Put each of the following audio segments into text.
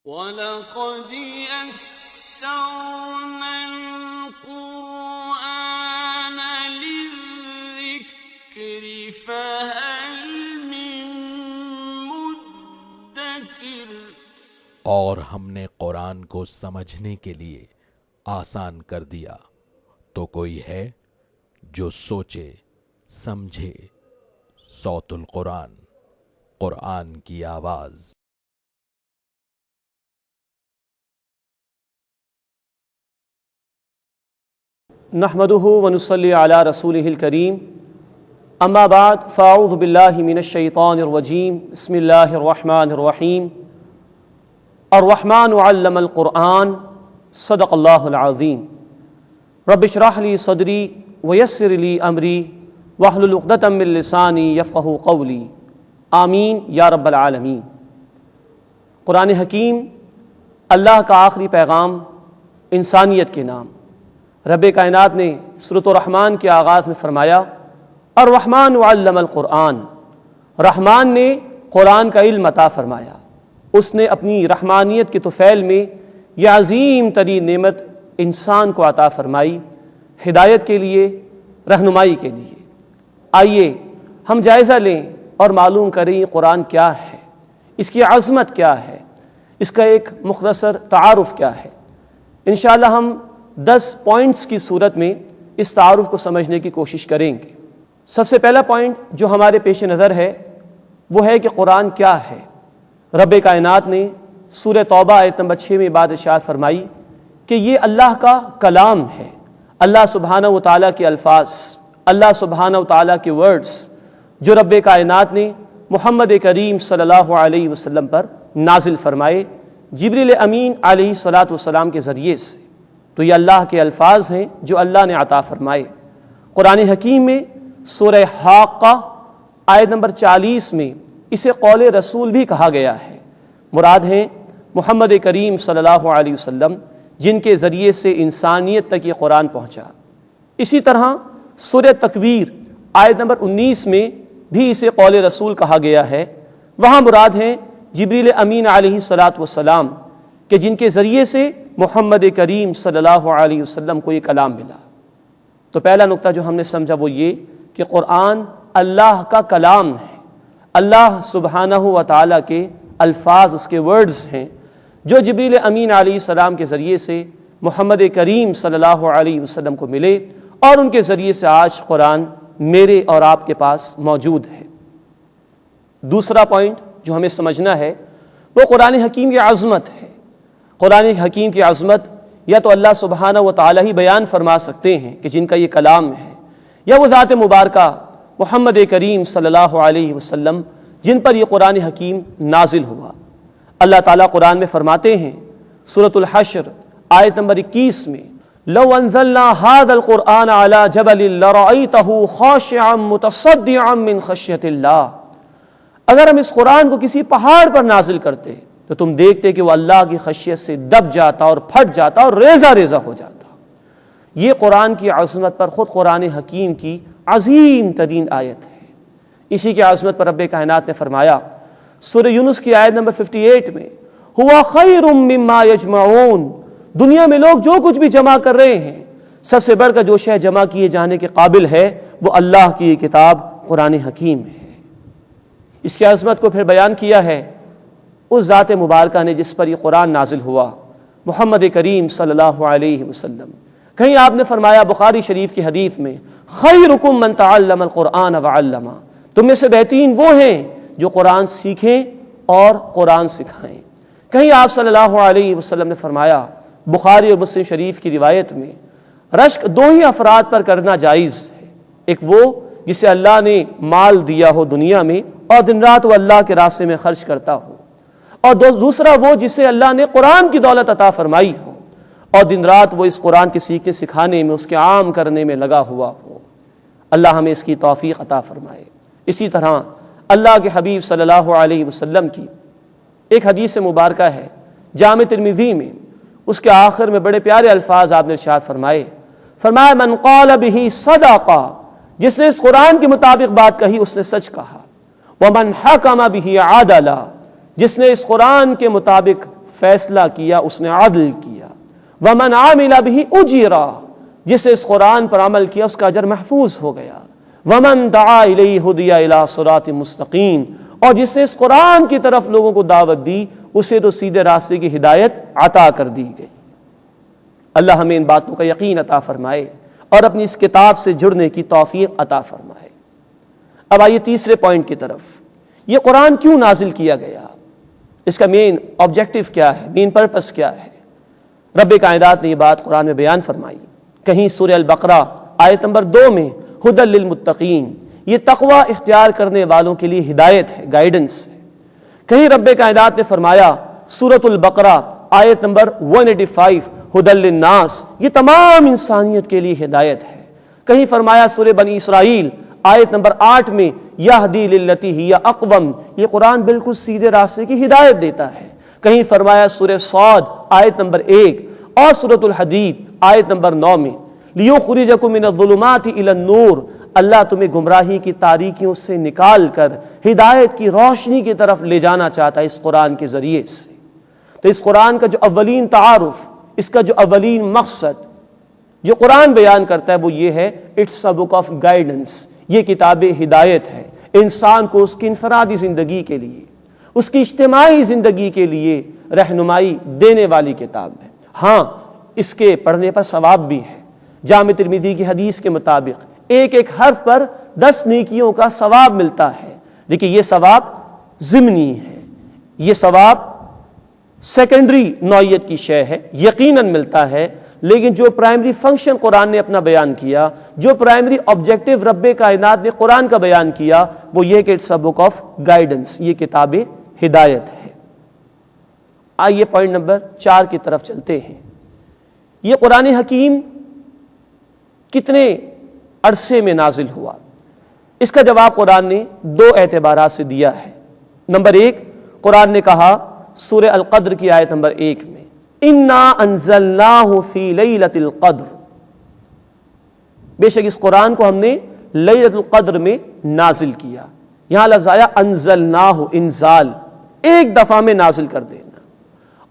وَلَقَدْ يَسَّرْنَا الْقُرْآنَ لِلذِّكْرِ فَهَلْ مِن مُّدَّكِرٍ۔ اور ہم نے قرآن کو سمجھنے کے لیے آسان کر دیا، تو کوئی ہے جو سوچے سمجھے۔ صوت القرآن، قرآن کی آواز۔ نحمدہ ونصلی علی رسولہ الکریم، اما بعد فاعوذ باللہ من الشیطان الرجیم، بسم اللہ الرحمن الرحیم۔ الرحمن علم القرآن، صدق اللہ العظیم۔ رب اشرح لی صدری ویسر لی امری واحلل عقدۃ من لسانی یفقہوا قولی، آمین یا رب العالمین۔ قرآن حکیم اللہ کا آخری پیغام انسانیت کے نام۔ رب کائنات نے سورۃ الرحمن کے آغاز میں فرمایا الرحمن علم القرآن، رحمان نے قرآن کا علم عطا فرمایا۔ اس نے اپنی رحمانیت کے طفیل میں یہ عظیم ترین نعمت انسان کو عطا فرمائی، ہدایت کے لیے، رہنمائی کے لیے۔ آئیے ہم جائزہ لیں اور معلوم کریں قرآن کیا ہے، اس کی عظمت کیا ہے، اس کا ایک مختصر تعارف کیا ہے۔ انشاءاللہ ہم 10 پوائنٹس کی صورت میں اس تعارف کو سمجھنے کی کوشش کریں گے۔ سب سے پہلا پوائنٹ جو ہمارے پیش نظر ہے وہ ہے کہ قرآن کیا ہے۔ رب کائنات نے سورہ توبہ آیت نمبر 6 میں بات ارشاد فرمائی کہ یہ اللہ کا کلام ہے، اللہ سبحانہ و تعالیٰ کے الفاظ، اللہ سبحانہ و تعالیٰ کے ورڈز جو رب کائنات نے محمد کریم صلی اللہ علیہ وسلم پر نازل فرمائے جبریل امین علیہ الصلاۃ والسلام کے ذریعے سے۔ تو یہ اللہ کے الفاظ ہیں جو اللہ نے عطا فرمائے۔ قرآن حکیم میں سورہ حاقہ آیت نمبر 40 میں اسے قول رسول بھی کہا گیا ہے۔ مراد ہیں محمد کریم صلی اللہ علیہ وسلم جن کے ذریعے سے انسانیت تک یہ قرآن پہنچا۔ اسی طرح سورہ تکویر آیت نمبر 19 میں بھی اسے قول رسول کہا گیا ہے۔ وہاں مراد ہیں جبریل امین علیہ الصلاۃ والسلام کہ جن کے ذریعے سے محمد کریم صلی اللہ علیہ وسلم کو یہ کلام ملا۔ تو پہلا نقطہ جو ہم نے سمجھا وہ یہ کہ قرآن اللہ کا کلام ہے، اللہ سبحانہ و تعالیٰ کے الفاظ، اس کے ورڈز ہیں جو جبریل امین علیہ السلام کے ذریعے سے محمد کریم صلی اللہ علیہ وسلم کو ملے اور ان کے ذریعے سے آج قرآن میرے اور آپ کے پاس موجود ہے۔ دوسرا پوائنٹ جو ہمیں سمجھنا ہے وہ قرآن حکیم کی عظمت ہے۔ قرآن حکیم کی عظمت یا تو اللہ سبحانہ و تعالیٰ ہی بیان فرما سکتے ہیں کہ جن کا یہ کلام ہے، یا وہ ذات مبارکہ محمد کریم صلی اللہ علیہ وسلم جن پر یہ قرآن حکیم نازل ہوا۔ اللہ تعالیٰ قرآن میں فرماتے ہیں سورۃ الحشر آیت نمبر 21 میں لو انزلنا هذا القرآن على جبل لرأيته خاشعا متصدعا من خشیۃ اللہ، اگر ہم اس قرآن کو کسی پہاڑ پر نازل کرتے تو تم دیکھتے کہ وہ اللہ کی خشیت سے دب جاتا اور پھٹ جاتا اور ریزہ ریزہ ہو جاتا۔ یہ قرآن کی عظمت پر خود قرآن حکیم کی عظیم ترین آیت ہے۔ اسی کی عظمت پر رب کائنات نے فرمایا سورہ یونس کی آیت نمبر 58 میں ہوا خیر مما یجمعون، دنیا میں لوگ جو کچھ بھی جمع کر رہے ہیں سب سے بڑھ کر جو شے جمع کیے جانے کے قابل ہے وہ اللہ کی یہ کتاب قرآن حکیم ہے۔ اس کی عظمت کو پھر بیان کیا ہے اس ذات مبارکہ نے جس پر یہ قرآن نازل ہوا، محمد کریم صلی اللہ علیہ وسلم۔ کہیں آپ نے فرمایا بخاری شریف کی حدیث میں خیرکم من تعلم القرآن وعلمہ، تم میں سے بہترین وہ ہیں جو قرآن سیکھیں اور قرآن سکھائیں۔ کہیں آپ صلی اللہ علیہ وسلم نے فرمایا بخاری اور مسلم شریف کی روایت میں رشک 2 ہی افراد پر کرنا جائز ہے، ایک وہ جسے اللہ نے مال دیا ہو دنیا میں اور دن رات وہ اللہ کے راستے میں خرچ کرتا ہو، اور دوسرا وہ جسے اللہ نے قرآن کی دولت عطا فرمائی ہو اور دن رات وہ اس قرآن کے سیکھنے سکھانے میں، اس کے عام کرنے میں لگا ہوا ہو۔ اللہ ہمیں اس کی توفیق عطا فرمائے۔ اسی طرح اللہ کے حبیب صلی اللہ علیہ وسلم کی ایک حدیث مبارکہ ہے جامع ترمذی میں، اس کے آخر میں بڑے پیارے الفاظ آپ نے ارشاد فرمایا من قال به صدق، جس نے اس قرآن کے مطابق بات کہی اس نے سچ کہا، ومن حکم به عدل، جس نے اس قرآن کے مطابق فیصلہ کیا، اس نے عدل کیا۔ وَمَنْ عَمِلَ بِهِ أُجِرَ، جس نے اس قرآن پر عمل کیا اس کا اجر محفوظ ہو گیا۔ وَمَنْ دَعَا إِلَيْهِ هُدِيَ إِلَىٰ صِرَاطٍ مُسْتَقِيمٍ، اور جس نے اس قرآن کی طرف لوگوں کو دعوت دی اسے تو سیدھے راستے کی ہدایت عطا کر دی گئی۔ اللہ ہمیں ان باتوں کا یقین عطا فرمائے اور اپنی اس کتاب سے جڑنے کی توفیق عطا فرمائے۔ اب آئیے تیسرے پوائنٹ کی طرف۔ یہ قرآن کیوں نازل کیا گیا؟ اس کا مین آبجیکٹو کیا ہے، مین پرپس کیا ہے؟ رب کائنات نے یہ بات قرآن میں بیان فرمائی۔ کہیں سورہ البقرہ آیت نمبر 2 میں ہدی للمتقین، یہ تقوی اختیار کرنے والوں کے لیے ہدایت ہے، گائیڈنس ہے۔ کہیں رب کائنات نے فرمایا سورۃ البقرہ آیت نمبر 185 ہدی للناس، یہ تمام انسانیت کے لیے ہدایت ہے۔ کہیں فرمایا سورہ بنی اسرائیل آیت نمبر 8 میں یہدی للتی ہی اقوم، یہ قرآن بالکل سیدھے راستے کی ہدایت دیتا ہے۔ کہیں فرمایا سورہ صاد آیت نمبر 1 اور سورۃ الحدید آیت نمبر 9 میں لیخرجکم من الظلمات الی النور، اللہ تمہیں گمراہی کی تاریکیوں سے نکال کر ہدایت کی روشنی کی طرف لے جانا چاہتا ہے اس قرآن کے ذریعے سے۔ تو اس قرآن کا جو اولین تعارف، اس کا جو اولین مقصد جو قرآن بیان کرتا ہے وہ یہ ہے، it's a book of guidance, یہ کتاب ہدایت ہے، انسان کو اس کی انفرادی زندگی کے لیے، اس کی اجتماعی زندگی کے لیے رہنمائی دینے والی کتاب ہے۔ ہاں اس کے پڑھنے پر ثواب بھی ہے۔ جامع ترمذی کی حدیث کے مطابق ایک ایک حرف پر 10 نیکیوں کا ثواب ملتا ہے۔ لیکن یہ ثواب ضمنی ہے، یہ ثواب سیکنڈری نوعیت کی شے ہے، یقیناً ملتا ہے، لیکن جو پرائمری فنکشن قرآن نے اپنا بیان کیا، جو پرائمری آبجیکٹو رب کائنات نے قرآن کا بیان کیا، وہ یہ کہ it's a book of guidance, یہ کتاب ہدایت ہے۔ آئیے پوائنٹ نمبر 4 کی طرف چلتے ہیں۔ یہ قرآن حکیم کتنے عرصے میں نازل ہوا؟ اس کا جواب قرآن نے 2 اعتبارات سے دیا ہے۔ نمبر 1، قرآن نے کہا سورہ القدر کی آیت نمبر 1 میں اِنَّا أَنزَلْنَاهُ فِي لَيْلَةِ الْقَدْرِ، بے شک اس قرآن کو ہم نے لیلۃ القدر میں نازل کیا۔ یہاں لفظ آیا انزلناہ، انزال، ایک دفعہ میں نازل کر دینا۔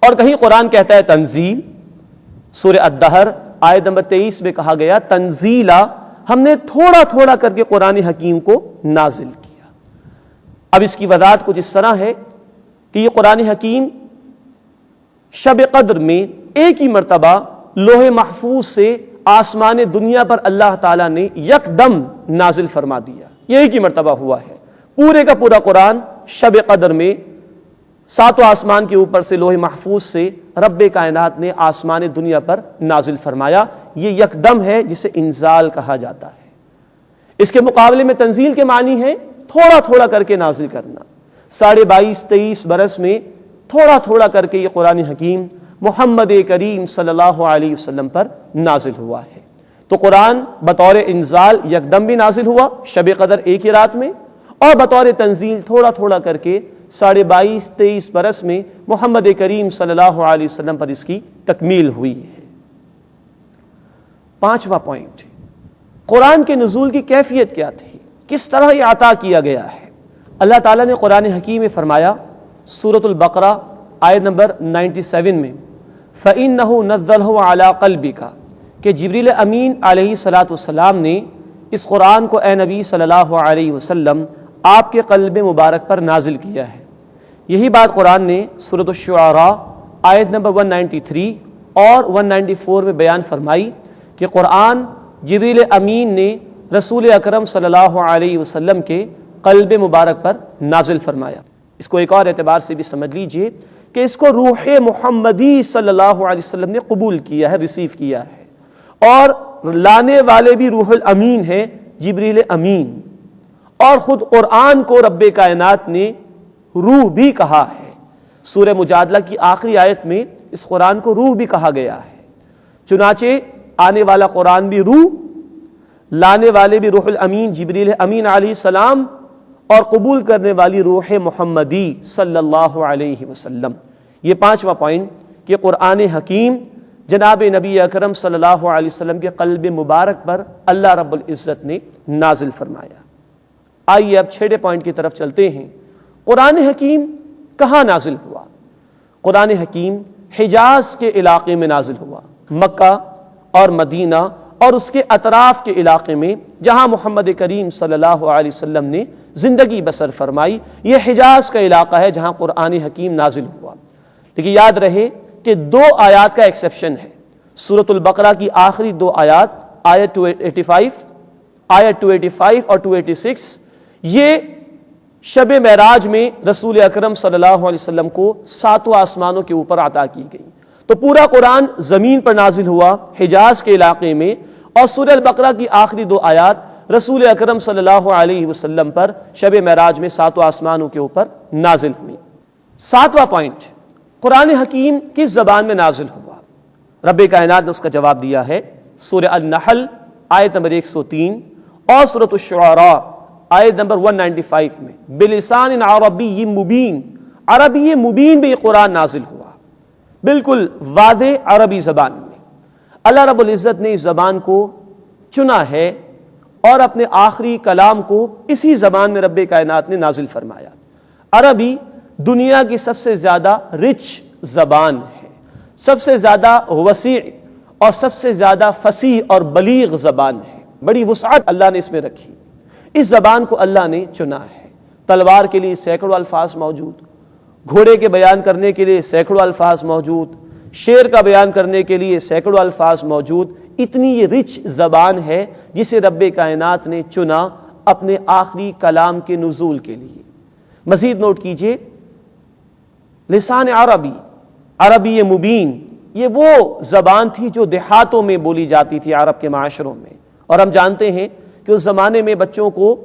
اور کہیں قرآن کہتا ہے تنزیل، سورہ الدہر آیت نمبر 23 میں کہا گیا تنزیلا، ہم نے تھوڑا تھوڑا کر کے قرآن حکیم کو نازل کیا۔ اب اس کی وضاحت کچھ اس طرح ہے کہ یہ قرآن حکیم شب قدر میں ایک ہی مرتبہ لوح محفوظ سے آسمان دنیا پر اللہ تعالیٰ نے یکدم نازل فرما دیا، یہ ایک ہی مرتبہ ہوا ہے۔ پورے کا پورا قرآن شب قدر میں 7 آسمان کے اوپر سے لوح محفوظ سے رب کائنات نے آسمان دنیا پر نازل فرمایا، یہ یکدم ہے جسے انزال کہا جاتا ہے۔ اس کے مقابلے میں تنزیل کے معنی ہے تھوڑا تھوڑا کر کے نازل کرنا۔ 22-23 برس میں تھوڑا تھوڑا کر کے یہ قرآن حکیم محمد کریم صلی اللہ علیہ وسلم پر نازل ہوا ہے۔ تو قرآن بطور انزال یکدم بھی نازل ہوا شب قدر ایک ہی رات میں، اور بطور تنزیل تھوڑا تھوڑا کر کے 22-23 برس میں محمد کریم صلی اللہ علیہ وسلم پر اس کی تکمیل ہوئی ہے۔ 5واں پوائنٹ، قرآن کے نزول کی کیفیت کیا تھی، کس طرح یہ عطا کیا گیا ہے؟ اللہ تعالیٰ نے قرآن حکیم میں فرمایا سورۃ البقرہ آیت نمبر 97 میں فَإِنَّهُ نَزَّلَهُ عَلَىٰ قَلْبِكَ، کہ جبریل امین علیہ الصلاۃ والسلام نے اس قرآن کو اے نبی صلی اللہ علیہ وسلم آپ کے قلب مبارک پر نازل کیا ہے۔ یہی بات قرآن نے سورۃ الشعراء آیت نمبر 193 اور 194 میں بیان فرمائی کہ قرآن جبریل امین نے رسول اکرم صلی اللہ علیہ وسلم کے قلب مبارک پر نازل فرمایا۔ اس کو ایک اور اعتبار سے بھی سمجھ لیجئے کہ اس کو روح محمدی صلی اللہ علیہ وسلم نے قبول کیا ہے، ریسیو کیا ہے، اور لانے والے بھی روح الامین ہیں، جبریل امین، اور خود قرآن کو رب کائنات نے روح بھی کہا ہے۔ سورہ مجادلہ کی آخری آیت میں اس قرآن کو روح بھی کہا گیا ہے۔ چنانچہ آنے والا قرآن بھی روح، لانے والے بھی روح الامین جبریل امین علیہ السلام، اور قبول کرنے والی روح محمدی صلی اللہ علیہ وسلم۔ یہ 5واں پوائنٹ کہ قرآن حکیم جناب نبی اکرم صلی اللہ علیہ وسلم کے قلب مبارک پر اللہ رب العزت نے نازل فرمایا۔ آئیے اب 6 پوائنٹ کی طرف چلتے ہیں۔ قرآن حکیم کہاں نازل ہوا؟ قرآن حکیم حجاز کے علاقے میں نازل ہوا، مکہ اور مدینہ اور اس کے اطراف کے علاقے میں جہاں محمد کریم صلی اللہ علیہ وسلم نے زندگی بسر فرمائی، یہ حجاز کا علاقہ ہے جہاں قرآن حکیم نازل ہوا۔ لیکن یاد رہے کہ 2 آیات کا ایکسیپشن ہے۔ سورۃ البقرہ کی آخری 2 آیات، آیت 285 اور 286، یہ شب معراج میں رسول اکرم صلی اللہ علیہ وسلم کو 7 آسمانوں کے اوپر عطا کی گئی۔ تو پورا قرآن زمین پر نازل ہوا حجاز کے علاقے میں، اور سورہ البقرہ کی آخری 2 آیات رسول اکرم صلی اللہ علیہ وسلم پر شب معراج میں 7 آسمانوں کے اوپر نازل ہوئی۔ 7واں پوائنٹ، قرآن حکیم کس زبان میں نازل ہوا؟ رب کائنات نے اس کا جواب دیا ہے سورہ النحل آیت نمبر 103 اور سورۃ الشعراء آیت نمبر 195 میں، بلسان عربی مبین، عربی مبین میں یہ قرآن نازل ہوا، بالکل واضح عربی زبان میں۔ اللہ رب العزت نے اس زبان کو چنا ہے اور اپنے آخری کلام کو اسی زبان میں رب کائنات نے نازل فرمایا۔ عربی دنیا کی سب سے زیادہ رچ زبان ہے، سب سے زیادہ وسیع اور سب سے زیادہ فصیح اور بلیغ زبان ہے، بڑی وسعت اللہ نے اس میں رکھی۔ اس زبان کو اللہ نے چنا ہے۔ تلوار کے لیے سینکڑوں الفاظ موجود، گھوڑے کے بیان کرنے کے لیے سینکڑوں الفاظ موجود، شیر کا بیان کرنے کے لیے سینکڑوں الفاظ موجود۔ اتنی یہ رچ زبان ہے جسے رب کائنات نے چنا اپنے آخری کلام کے نزول کے لیے۔ مزید نوٹ کیجئے، لسان عربی، عربی مبین، یہ وہ زبان تھی جو دیہاتوں میں بولی جاتی تھی عرب کے معاشروں میں، اور ہم جانتے ہیں کہ اس زمانے میں بچوں کو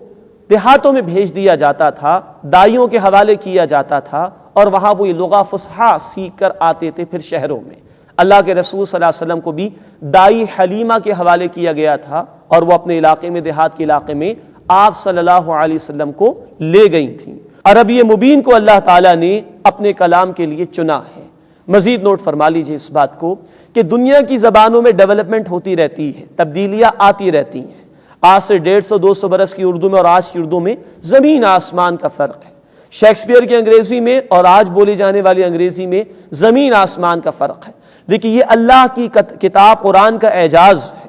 دیہاتوں میں بھیج دیا جاتا تھا، دائیوں کے حوالے کیا جاتا تھا، اور وہاں وہ یہ لغہ فصحا سیکھ کر آتے تھے پھر شہروں میں۔ اللہ کے رسول صلی اللہ علیہ وسلم کو بھی دائی حلیمہ کے حوالے کیا گیا تھا، اور وہ اپنے علاقے میں، دیہات کے علاقے میں آپ صلی اللہ علیہ وسلم کو لے گئی تھیں۔ عربی مبین کو اللہ تعالیٰ نے اپنے کلام کے لیے چنا ہے۔ مزید نوٹ فرما لیجیے اس بات کو کہ دنیا کی زبانوں میں ڈیولپمنٹ ہوتی رہتی ہے، تبدیلیاں آتی رہتی ہیں۔ آج سے 150-200 برس کی اردو میں اور آج کی اردو میں زمین آسمان کا فرق ہے۔ شیکسپیئر کی انگریزی میں اور آج بولی جانے والی انگریزی میں زمین آسمان کا فرق ہے، لیکن یہ اللہ کی کتاب قرآن کا اعجاز ہے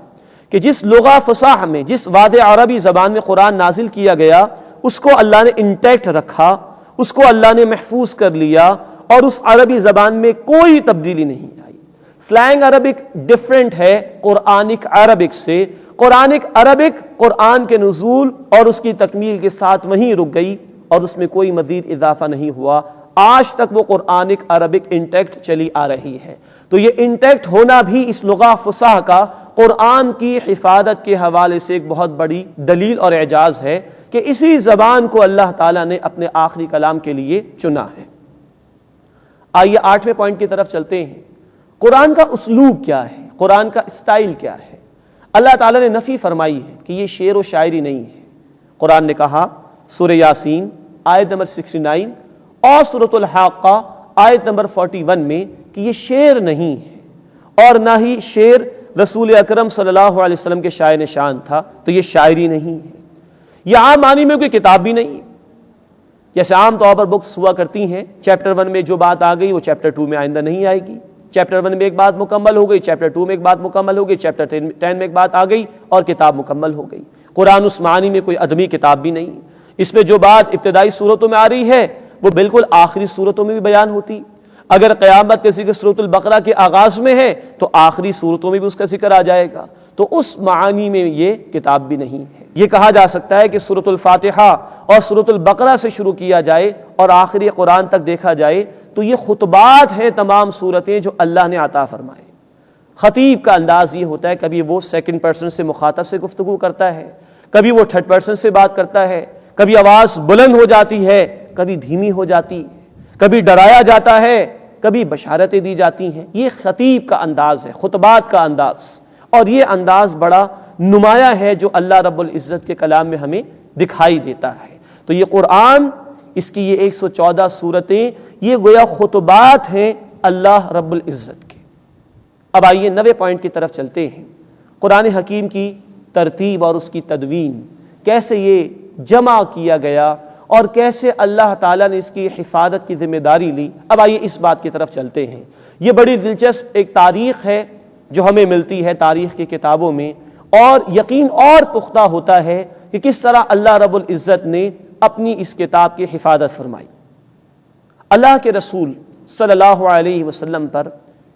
کہ جس لغہ فصاح میں، جس واضح عربی زبان میں قرآن نازل کیا گیا، اس کو اللہ نے انٹیکٹ رکھا، اس کو اللہ نے محفوظ کر لیا، اور اس عربی زبان میں کوئی تبدیلی نہیں آئی۔ سلینگ عربک ڈیفرنٹ ہے قرآنک عربک سے۔ قرآنک عربک قرآن کے نزول اور اس کی تکمیل کے ساتھ وہیں رک گئی اور اس میں کوئی مزید اضافہ نہیں ہوا۔ آج تک وہ قرآنک عربک انٹیکٹ چلی آ رہی ہے۔ تو یہ انٹیکٹ ہونا بھی اس لغہ فصاح کا قرآن کی حفاظت کے حوالے سے ایک بہت بڑی دلیل اور اعجاز ہے کہ اسی زبان کو اللہ تعالیٰ نے اپنے آخری کلام کے لیے چنا ہے۔ آئیے 8ویں پوائنٹ کی طرف چلتے ہیں۔ قرآن کا اسلوب کیا ہے؟ قرآن کا اسٹائل کیا ہے؟ اللہ تعالیٰ نے نفی فرمائی ہے کہ یہ شعر و شاعری نہیں ہے۔ قرآن نے کہا سورہ یاسین آیت نمبر 69 اور سورۃ الحاقہ آیت نمبر 41 میں کہ یہ شعر نہیں ہے، اور نہ ہی شعر رسول اکرم صلی اللہ علیہ وسلم کے شاعر نشان تھا، تو یہ شاعری نہیں ہے۔ یہ عام معنی میں کوئی کتاب بھی نہیں، جیسے عام طور پر بکس ہوا کرتی ہیں، چیپٹر 1 میں جو بات آ گئی وہ چیپٹر 2 میں آئندہ نہیں آئے گی، چیپٹر 1 میں ایک بات مکمل ہو گئی، چیپٹر 2 میں ایک بات مکمل ہو گئی، چیپٹر 10 میں ایک بات آ گئی اور کتاب مکمل ہو گئی۔ قرآن اس معنی میں کوئی ادبی کتاب بھی نہیں، اس میں جو بات ابتدائی صورتوں میں آ رہی ہے وہ بالکل آخری صورتوں میں بھی بیان ہوتی۔ اگر قیامت کے ذکر سورۃ البقرہ کے آغاز میں ہے تو آخری صورتوں میں بھی اس کا ذکر آ جائے گا، تو اس معنی میں یہ کتاب بھی نہیں ہے۔ یہ کہا جا سکتا ہے کہ سورۃ الفاتحہ اور سورۃ البقرہ سے شروع کیا جائے اور آخری قرآن تک دیکھا جائے تو یہ خطبات ہیں تمام صورتیں جو اللہ نے عطا فرمائے۔ خطیب کا انداز یہ ہوتا ہے، کبھی وہ سیکنڈ پرسن سے مخاطب سے گفتگو کرتا ہے، کبھی وہ تھرڈ پرسن سے بات کرتا ہے، کبھی آواز بلند ہو جاتی ہے، کبھی دھیمی ہو جاتی ہے، کبھی ڈرایا جاتا ہے، کبھی بشارتیں دی جاتی ہیں۔ یہ خطیب کا انداز ہے، خطبات کا انداز، اور یہ انداز بڑا نمایاں ہے جو اللہ رب العزت کے کلام میں ہمیں دکھائی دیتا ہے۔ تو یہ قرآن، اس کی یہ 114 سورتیں، یہ گویا خطبات ہیں اللہ رب العزت کے۔ اب آئیے 9ویں پوائنٹ کی طرف چلتے ہیں۔ قرآن حکیم کی ترتیب اور اس کی تدوین، کیسے یہ جمع کیا گیا اور کیسے اللہ تعالیٰ نے اس کی حفاظت کی ذمہ داری لی۔ اب آئیے اس بات کی طرف چلتے ہیں۔ یہ بڑی دلچسپ ایک تاریخ ہے جو ہمیں ملتی ہے تاریخ کی کتابوں میں، اور یقین اور پختہ ہوتا ہے کہ کس طرح اللہ رب العزت نے اپنی اس کتاب کی حفاظت فرمائی۔ اللہ کے رسول صلی اللہ علیہ وسلم پر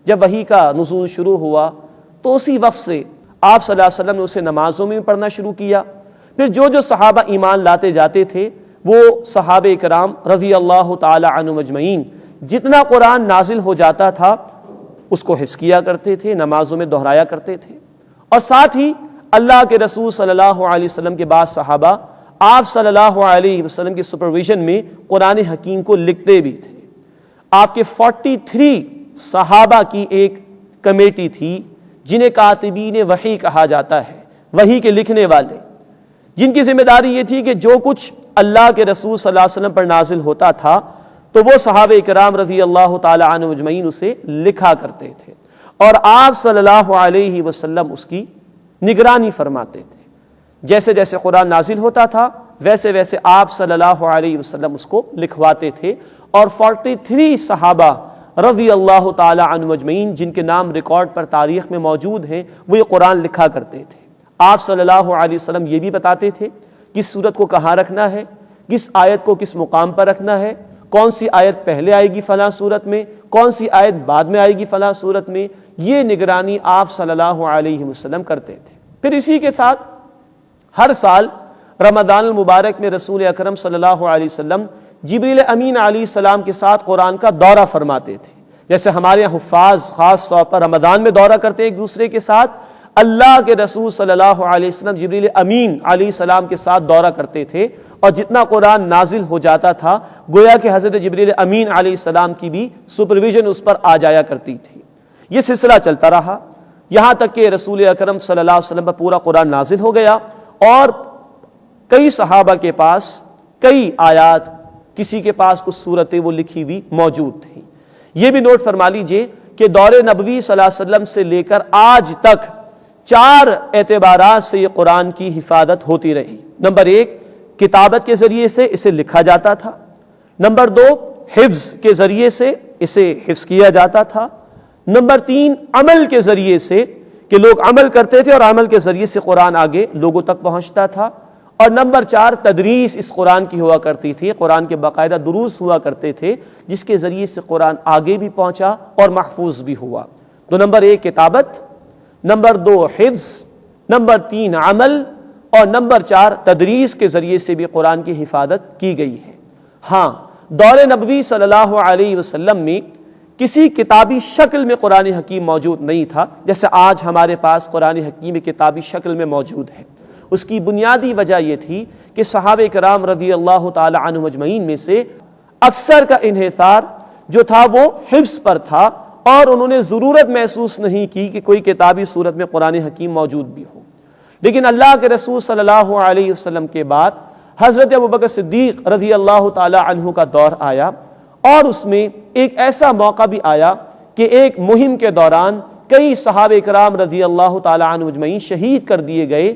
جب وحی کا نزول شروع ہوا تو اسی وقت سے آپ صلی اللہ علیہ وسلم نے اسے نمازوں میں پڑھنا شروع کیا۔ پھر جو صحابہ ایمان لاتے جاتے تھے وہ صحابہ کرام رضی اللہ تعالی عنہم اجمعین جتنا قرآن نازل ہو جاتا تھا اس کو حفظ کیا کرتے تھے، نمازوں میں دہرایا کرتے تھے، اور ساتھ ہی اللہ کے رسول صلی اللہ علیہ وسلم کے بعد صحابہ آپ صلی اللہ علیہ وسلم کی سپرویژن میں قرآن حکیم کو لکھتے بھی تھے۔ آپ کے 43 صحابہ کی ایک کمیٹی تھی جنہیں کاتبین وحی کہا جاتا ہے، وحی کے لکھنے والے، جن کی ذمہ داری یہ تھی کہ جو کچھ اللہ کے رسول صلی اللہ علیہ وسلم پر نازل ہوتا تھا تو وہ صحابہ کرام رضی اللہ تعالی عنہم اجمعین اسے لکھا کرتے تھے، اور آپ صلی اللہ علیہ وسلم اس کی نگرانی فرماتے تھے۔ جیسے جیسے قرآن نازل ہوتا تھا ویسے ویسے آپ صلی اللہ علیہ وسلم اس کو لکھواتے تھے، اور 43 صحابہ رضی اللہ تعالی عنہم اجمعین جن کے نام ریکارڈ پر تاریخ میں موجود ہیں وہ یہ قرآن لکھا کرتے تھے۔ آپ صلی اللہ علیہ وسلم یہ بھی بتاتے تھے کس سورت کو کہاں رکھنا ہے، کس آیت کو کس مقام پر رکھنا ہے، کون سی آیت پہلے آئے گی فلاں سورت میں، کون سی آیت بعد میں آئے گی فلاں سورت میں۔ یہ نگرانی آپ صلی اللہ علیہ وسلم کرتے تھے۔ پھر اسی کے ساتھ ہر سال رمضان المبارک میں رسول اکرم صلی اللہ علیہ وسلم جبریل امین علیہ السلام کے ساتھ قرآن کا دورہ فرماتے تھے۔ جیسے ہمارے حفاظ خاص طور پر رمضان میں دورہ کرتے ہیں ایک دوسرے کے ساتھ، اللہ کے رسول صلی اللہ علیہ وسلم جبریل امین علیہ السلام کے ساتھ دورہ کرتے تھے، اور جتنا قرآن نازل ہو جاتا تھا گویا کہ حضرت جبریل امین علیہ السلام کی بھی سپرویژن اس پر آ جایا کرتی تھی۔ یہ سلسلہ چلتا رہا یہاں تک کہ رسول اکرم صلی اللہ علیہ وسلم پر پورا قرآن نازل ہو گیا، اور کئی صحابہ کے پاس کئی آیات، کسی کے پاس کچھ صورتیں وہ لکھی ہوئی موجود تھیں۔ یہ بھی نوٹ فرما لیجئے کہ دور نبوی صلی اللہ علیہ وسلم سے لے کر آج تک 4 اعتبارات سے یہ قرآن کی حفاظت ہوتی رہی۔ نمبر 1، کتابت کے ذریعے سے اسے لکھا جاتا تھا۔ نمبر 2، حفظ کے ذریعے سے اسے حفظ کیا جاتا تھا۔ نمبر 3، عمل کے ذریعے سے کہ لوگ عمل کرتے تھے اور عمل کے ذریعے سے قرآن آگے لوگوں تک پہنچتا تھا۔ اور نمبر 4، تدریس اس قرآن کی ہوا کرتی تھی، قرآن کے باقاعدہ دروس ہوا کرتے تھے جس کے ذریعے سے قرآن آگے بھی پہنچا اور محفوظ بھی ہوا۔ تو نمبر 1 کتابت، نمبر 2 حفظ، نمبر 3 عمل، اور نمبر 4 تدریس کے ذریعے سے بھی قرآن کی حفاظت کی گئی ہے۔ ہاں، دور نبوی صلی اللہ علیہ وسلم میں کسی کتابی شکل میں قرآن حکیم موجود نہیں تھا جیسے آج ہمارے پاس قرآن حکیم کتابی شکل میں موجود ہے۔ اس کی بنیادی وجہ یہ تھی کہ صحابہ کرام رضی اللہ تعالی عنہم اجمعین میں سے اکثر کا انحصار جو تھا وہ حفظ پر تھا، اور انہوں نے ضرورت محسوس نہیں کی کہ کوئی کتابی صورت میں قرآن حکیم موجود بھی ہو۔ لیکن اللہ کے رسول صلی اللہ علیہ وسلم کے بعد حضرت ابوبکر صدیق رضی اللہ تعالی عنہ کا دور آیا، اور اس میں ایک ایسا موقع بھی آیا کہ ایک مہم کے دوران کئی صحابہ کرام رضی اللہ تعالی عنہ اجمعین شہید کر دیے گئے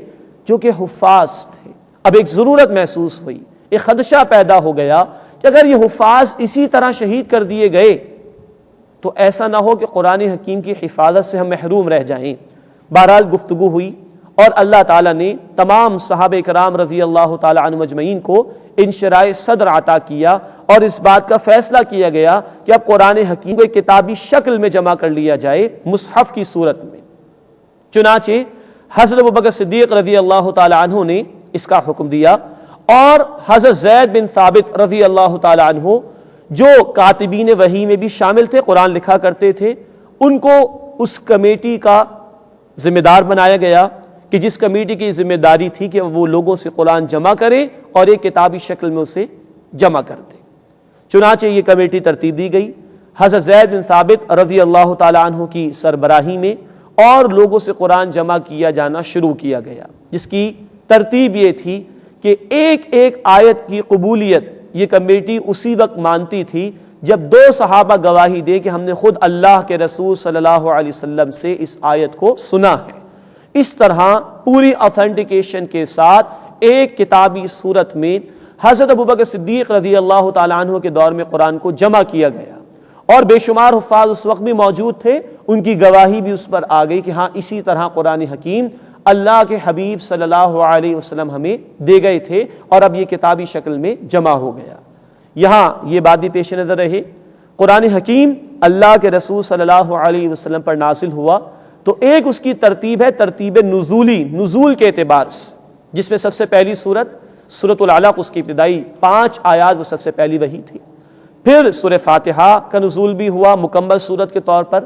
جو کہ حفاظ تھے۔ اب ایک ضرورت محسوس ہوئی، ایک خدشہ پیدا ہو گیا کہ اگر یہ حفاظ اسی طرح شہید کر دیے گئے تو ایسا نہ ہو کہ قرآن حکیم کی حفاظت سے ہم محروم رہ جائیں۔ بہرحال گفتگو ہوئی، اور اللہ تعالیٰ نے تمام صحابہ کرام رضی اللہ تعالی عنہم اجمعین کو انشراح صدر عطا کیا، اور اس بات کا فیصلہ کیا گیا کہ اب قرآن حکیم کو ایک کتابی شکل میں جمع کر لیا جائے مصحف کی صورت میں۔ چنانچہ حضرت ابوبکر صدیق رضی اللہ تعالی عنہ نے اس کا حکم دیا، اور حضرت زید بن ثابت رضی اللہ تعالی عنہ جو کاتبین وحی میں بھی شامل تھے، قرآن لکھا کرتے تھے، ان کو اس کمیٹی کا ذمہ دار بنایا گیا کہ جس کمیٹی کی ذمہ داری تھی کہ وہ لوگوں سے قرآن جمع کرے اور ایک کتابی شکل میں اسے جمع کر دے۔ چنانچہ یہ کمیٹی ترتیب دی گئی حضرت زید بن ثابت رضی اللہ تعالی عنہ کی سربراہی میں، اور لوگوں سے قرآن جمع کیا جانا شروع کیا گیا، جس کی ترتیب یہ تھی کہ ایک ایک آیت کی قبولیت یہ کمیٹی اسی وقت مانتی تھی جب 2 صحابہ گواہی دے کہ ہم نے خود اللہ کے رسول صلی اللہ علیہ وسلم سے اس آیت کو سنا ہے۔ اس طرح پوری آتھینٹیکیشن کے ساتھ ایک کتابی صورت میں حضرت ابوبکر صدیق رضی اللہ تعالیٰ عنہ کے دور میں قرآن کو جمع کیا گیا، اور بے شمار حفاظ اس وقت بھی موجود تھے، ان کی گواہی بھی اس پر آ گئی کہ ہاں اسی طرح قرآن حکیم اللہ کے حبیب صلی اللہ علیہ وسلم ہمیں دے گئے تھے، اور اب یہ کتابی شکل میں جمع ہو گیا۔ یہاں یہ بات بھی پیش نظر رہے، قرآن حکیم اللہ کے رسول صلی اللہ علیہ وسلم پر نازل ہوا تو ایک اس کی ترتیب ہے، ترتیب نزولی، نزول کے اعتبار سے، جس میں سب سے پہلی سورۃ العلق، اس کی ابتدائی 5 آیات وہ سب سے پہلی وحی تھی۔ پھر سورہ فاتحہ کا نزول بھی ہوا مکمل سورت کے طور پر،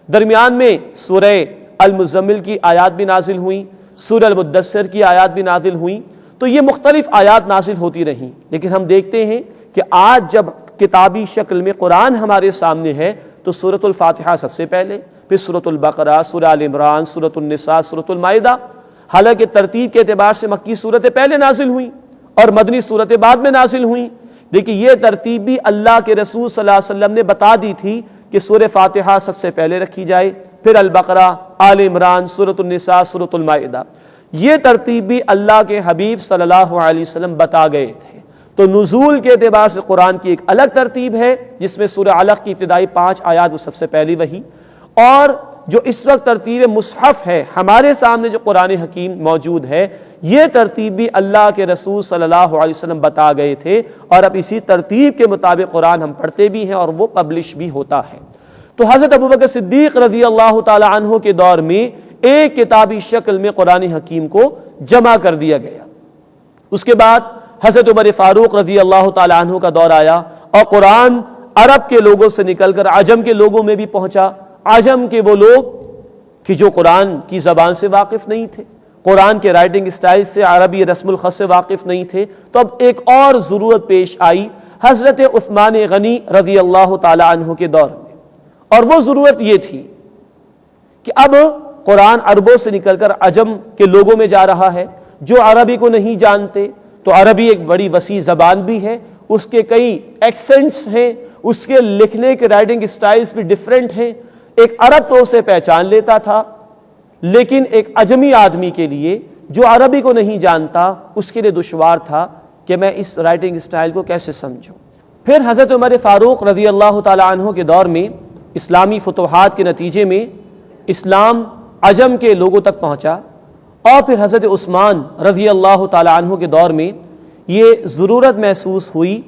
درمیان میں سورہ المزمل کی آیات بھی نازل ہوئیں، سورہ المدثر کی آیات بھی نازل ہوئیں، تو یہ مختلف آیات نازل ہوتی رہیں۔ لیکن ہم دیکھتے ہیں کہ آج جب کتابی شکل میں قرآن ہمارے سامنے ہے تو سورۃ الفاتحہ سب سے پہلے، پھر سورۃ البقرہ، سورہ آل عمران، سورۃ النساء، سورۃ المائدہ، حالانکہ ترتیب کے اعتبار سے مکی صورتیں پہلے نازل ہوئیں اور مدنی صورتیں بعد میں نازل ہوئیں، لیکن یہ ترتیب بھی اللہ کے رسول صلی اللہ علیہ وسلم نے بتا دی تھی کہ سورہ فاتحہ سب سے پہلے رکھی جائے، پھر البقرہ، آل عمران، سورۃ النساء، سورۃ المائدہ۔ یہ ترتیب بھی اللہ کے حبیب صلی اللہ علیہ وسلم بتا گئے تھے۔ تو نزول کے اعتبار سے قرآن کی ایک الگ ترتیب ہے، جس میں سورہ علق کی ابتدائی 5 آیات وہ سب سے پہلی وحی، اور جو اس وقت ترتیب مصحف ہے ہمارے سامنے جو قرآن حکیم موجود ہے، یہ ترتیب بھی اللہ کے رسول صلی اللہ علیہ وسلم بتا گئے تھے، اور اب اسی ترتیب کے مطابق قرآن ہم پڑھتے بھی ہیں اور وہ پبلش بھی ہوتا ہے۔ تو حضرت ابوبکر صدیق رضی اللہ تعالی عنہ کے دور میں ایک کتابی شکل میں قرآن حکیم کو جمع کر دیا گیا۔ اس کے بعد حضرت عمر فاروق رضی اللہ تعالی عنہ کا دور آیا، اور قرآن عرب کے لوگوں سے نکل کر عجم کے لوگوں میں بھی پہنچا۔ عجم کے وہ لوگ کہ جو قرآن کی زبان سے واقف نہیں تھے، قرآن کے رائٹنگ اسٹائل سے، عربی رسم الخط سے واقف نہیں تھے، تو اب ایک اور ضرورت پیش آئی حضرت عثمان غنی رضی اللہ تعالی عنہ کے دور میں، اور وہ ضرورت یہ تھی کہ اب قرآن عربوں سے نکل کر عجم کے لوگوں میں جا رہا ہے جو عربی کو نہیں جانتے۔ تو عربی ایک بڑی وسیع زبان بھی ہے، اس کے کئی ایکسنٹس ہیں، اس کے لکھنے کے رائٹنگ اسٹائلز بھی ڈیفرنٹ ہیں۔ ایک عرب تو اسے پہچان لیتا تھا، لیکن ایک عجمی آدمی کے لیے جو عربی کو نہیں جانتا، اس کے لیے دشوار تھا کہ میں اس رائٹنگ اسٹائل کو کیسے سمجھوں۔ پھر حضرت عمر فاروق رضی اللہ تعالی عنہ کے دور میں اسلامی فتوحات کے نتیجے میں اسلام عجم کے لوگوں تک پہنچا، اور پھر حضرت عثمان رضی اللہ تعالی عنہ کے دور میں یہ ضرورت محسوس ہوئی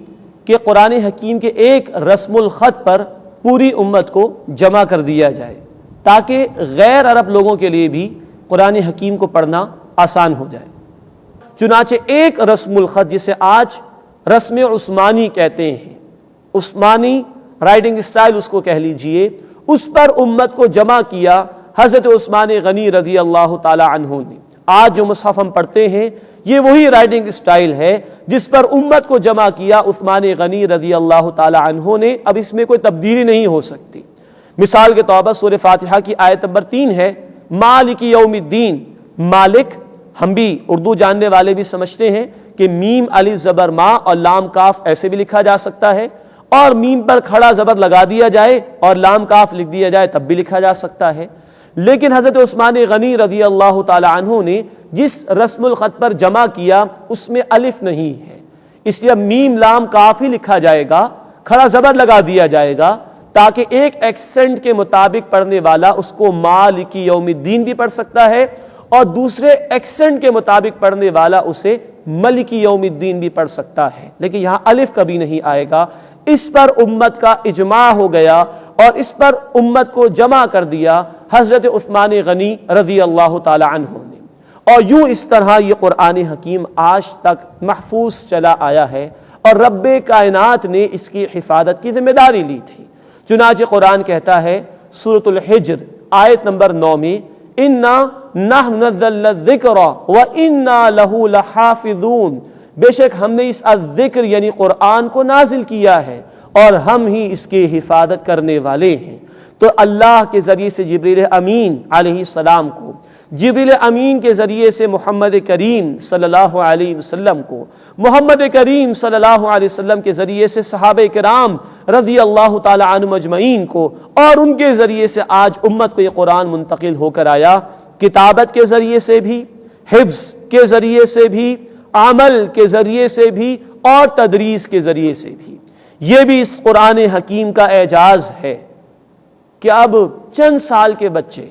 کہ قرآن حکیم کے ایک رسم الخط پر پوری امت کو جمع کر دیا جائے، تاکہ غیر عرب لوگوں کے لیے بھی قرآن حکیم کو پڑھنا آسان ہو جائے۔ چنانچہ ایک رسم الخط، جسے آج رسم عثمانی کہتے ہیں، عثمانی رائٹنگ اسٹائل اس کو کہہ لیجئے، اس پر امت کو جمع کیا حضرت عثمان غنی رضی اللہ تعالی عنہ نے۔ آج جو مصحف ہم پڑھتے ہیں یہ وہی رائٹنگ اسٹائل ہے جس پر امت کو جمع کیا عثمان غنی رضی اللہ تعالی عنہ نے۔ اب اس میں کوئی تبدیلی نہیں ہو سکتی۔ مثال کے طور پر سورہ فاتحہ کی آیت نمبر 3 ہے، مالک یوم الدین۔ مالک، ہم بھی اردو جاننے والے بھی سمجھتے ہیں کہ میم الف زبر ما اور لام کاف ایسے بھی لکھا جا سکتا ہے، اور میم پر کھڑا زبر لگا دیا جائے اور لام کاف لکھ دیا جائے تب بھی لکھا جا سکتا ہے۔ لیکن حضرت عثمان غنی رضی اللہ تعالی عنہ نے جس رسم الخط پر جمع کیا اس میں الف نہیں ہے، اس لیے میم لام کاف ہی لکھا جائے گا، کھڑا زبر لگا دیا جائے گا، تاکہ ایک ایکسنٹ کے مطابق پڑھنے والا اس کو مالک یوم الدین بھی پڑھ سکتا ہے، اور دوسرے ایکسنٹ کے مطابق پڑھنے والا اسے ملک یوم الدین بھی پڑھ سکتا ہے۔ لیکن یہاں الف کبھی نہیں آئے گا۔ اس پر امت کا اجماع ہو گیا، اور اس پر امت کو جمع کر دیا حضرت عثمان غنی رضی اللہ تعالی عنہ نے، اور یوں اس طرح یہ قرآن حکیم آج تک محفوظ چلا آیا ہے، اور رب کائنات نے اس کی حفاظت کی ذمہ داری لی تھی۔ چنانچہ قرآن کہتا ہے سورۃ الحجر آیت نمبر 9 میں، اِنَّا نَحْنُ نَزَّلْنَا الذِّكْرَ وَإِنَّا لَهُ لَحَافِظُونَ، بے شک ہم نے اس الذکر یعنی قرآن کو نازل کیا ہے اور ہم ہی اس کی حفاظت کرنے والے ہیں۔ تو اللہ کے ذریعے سے جبریل امین علیہ السلام کو، جبریل امین کے ذریعے سے محمد کریم صلی اللہ علیہ وسلم کو، محمد کریم صلی اللہ علیہ وسلم کے ذریعے سے صحابہ کرام رضی اللہ تعالی عنہم اجمعین کو، اور ان کے ذریعے سے آج امت کو یہ قرآن منتقل ہو کر آیا، کتابت کے ذریعے سے بھی، حفظ کے ذریعے سے بھی، عمل کے ذریعے سے بھی، اور تدریس کے ذریعے سے بھی۔ یہ بھی اس قرآن حکیم کا اعجاز ہے کہ اب چند سال کے بچے،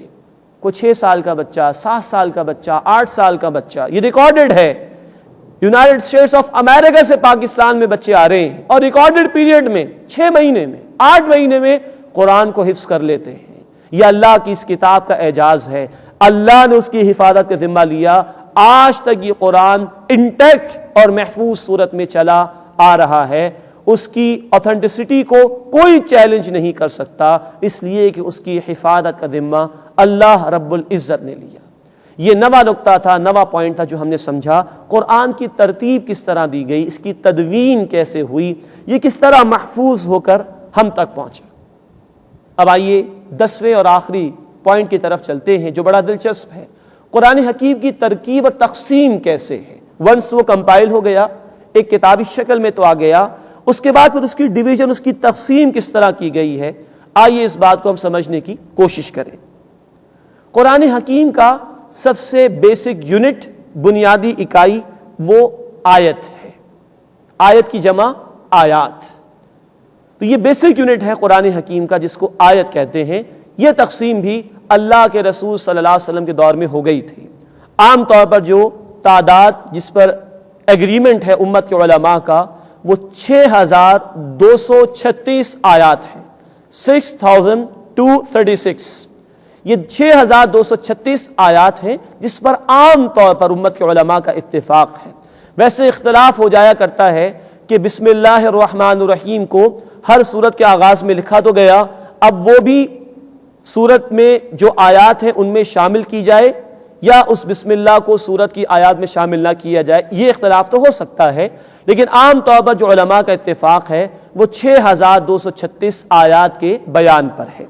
کوئی 6 سال کا بچہ، 7 سال کا بچہ، 8 سال کا بچہ، یہ ریکارڈڈ ہے، یونائٹڈ اسٹیٹس آف امریکہ سے پاکستان میں بچے آ رہے ہیں اور ریکارڈڈ پیریڈ میں 6 مہینے میں 8 مہینے میں قرآن کو حفظ کر لیتے ہیں۔ یہ اللہ کی اس کتاب کا اعجاز ہے، اللہ نے اس کی حفاظت کا ذمہ لیا، آج تک یہ قرآن انٹیکٹ اور محفوظ صورت میں چلا آ رہا ہے، اس کی آتھینٹسٹی کو کوئی چیلنج نہیں کر سکتا، اس لیے کہ اس کی حفاظت کا ذمہ اللہ رب العزت نے لیا۔ یہ نواں نقطہ تھا، نواں پوائنٹ تھا جو ہم نے سمجھا، قرآن کی ترتیب کس طرح دی گئی، اس کی تدوین کیسے ہوئی، یہ کس طرح محفوظ ہو کر ہم تک پہنچا۔ اب آئیے 10ویں اور آخری پوائنٹ کی طرف چلتے ہیں جو بڑا دلچسپ ہے، قرآن حکیم کی ترکیب اور تقسیم کیسے ہے۔ ونس وہ کمپائل ہو گیا، ایک کتابی شکل میں تو آ گیا، اس کے بعد پھر اس کی ڈویژن، اس کی تقسیم کس طرح کی گئی ہے، آئیے اس بات کو ہم سمجھنے کی کوشش کریں۔ قرآن حکیم کا سب سے بیسک یونٹ، بنیادی اکائی وہ آیت ہے، آیت کی جمع آیات، تو یہ بیسک یونٹ ہے قرآن حکیم کا جس کو آیت کہتے ہیں۔ یہ تقسیم بھی اللہ کے رسول صلی اللہ علیہ وسلم کے دور میں ہو گئی تھی۔ عام طور پر جو تعداد جس پر ایگریمنٹ ہے امت کے علماء کا وہ 6236 آیات ہیں، 6236، یہ 6236 آیات ہیں جس پر عام طور پر امت کے علماء کا اتفاق ہے۔ ویسے اختلاف ہو جایا کرتا ہے کہ بسم اللہ الرحمن الرحیم کو ہر سورت کے آغاز میں لکھا تو گیا، اب وہ بھی سورت میں جو آیات ہیں ان میں شامل کی جائے یا اس بسم اللہ کو سورت کی آیات میں شامل نہ کیا جائے، یہ اختلاف تو ہو سکتا ہے، لیکن عام طور پر جو علماء کا اتفاق ہے وہ 6236 آیات کے بیان پر ہے۔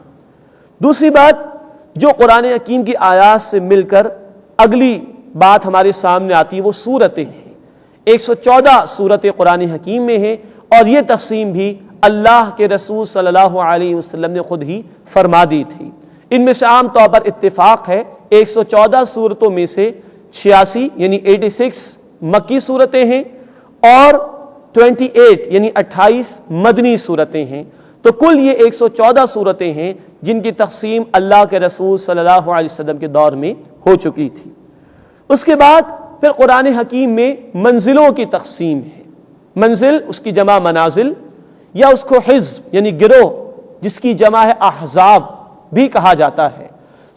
دوسری بات، جو قرآن حکیم کی آیات سے مل کر اگلی بات ہمارے سامنے آتی ہے وہ سورتیں ہیں، 114 سورتیں قرآن حکیم میں ہیں، اور یہ تقسیم بھی اللہ کے رسول صلی اللہ علیہ وسلم نے خود ہی فرما دی تھی۔ ان میں سے عام طور پر اتفاق ہے 114 سورتوں میں سے 86 یعنی 86 مکی صورتیں ہیں اور 28 یعنی 28 مدنی صورتیں ہیں، تو کل یہ 114 صورتیں ہیں جن کی تقسیم اللہ کے رسول صلی اللہ علیہ وسلم کے دور میں ہو چکی تھی۔ اس کے بعد پھر قرآن حکیم میں منزلوں کی تقسیم ہے، منزل اس کی جمع منازل یا اس کو حزب یعنی گروہ جس کی جمع ہے احزاب بھی کہا جاتا ہے۔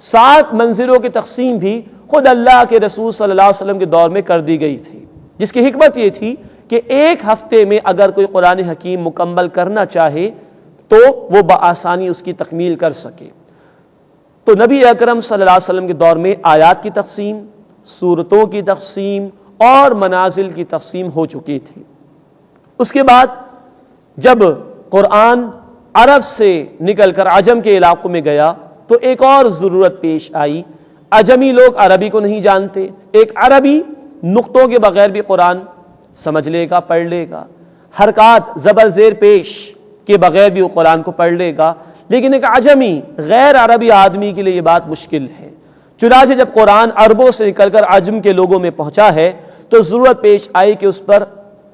7 منزلوں کی تقسیم بھی خود اللہ کے رسول صلی اللہ علیہ وسلم کے دور میں کر دی گئی تھی، جس کی حکمت یہ تھی کہ ایک ہفتے میں اگر کوئی قرآن حکیم مکمل کرنا چاہے تو وہ بآسانی اس کی تکمیل کر سکے۔ تو نبی اکرم صلی اللہ علیہ وسلم کے دور میں آیات کی تقسیم، سورتوں کی تقسیم اور منازل کی تقسیم ہو چکی تھی۔ اس کے بعد جب قرآن عرب سے نکل کر عجم کے علاقوں میں گیا تو ایک اور ضرورت پیش آئی، عجمی لوگ عربی کو نہیں جانتے، ایک عربی نقطوں کے بغیر بھی قرآن سمجھ لے گا، پڑھ لے گا، حرکات زبر زیر پیش کے بغیر بھی وہ قرآن کو پڑھ لے گا، لیکن ایک عجمی غیر عربی آدمی کے لیے یہ بات مشکل ہے۔ چنانچہ جب قرآن عربوں سے نکل کر عجم کے لوگوں میں پہنچا ہے تو ضرورت پیش آئی کہ اس پر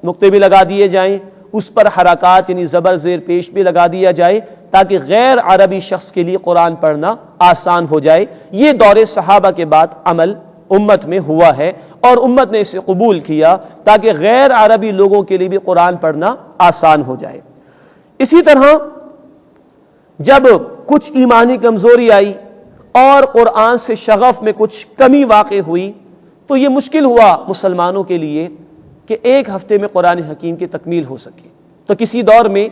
نقطے بھی لگا دیے جائیں، اس پر حرکات یعنی زبر زیر پیش بھی لگا دیا جائے تاکہ غیر عربی شخص کے لیے قرآن پڑھنا آسان ہو جائے۔ یہ دور صحابہ کے بعد عمل امت میں ہوا ہے اور امت نے اسے قبول کیا تاکہ غیر عربی لوگوں کے لیے بھی قرآن پڑھنا آسان ہو جائے۔ اسی طرح جب کچھ ایمانی کمزوری آئی اور قرآن سے شغف میں کچھ کمی واقع ہوئی تو یہ مشکل ہوا مسلمانوں کے لیے کہ ایک ہفتے میں قرآن حکیم کی تکمیل ہو سکے، تو کسی دور میں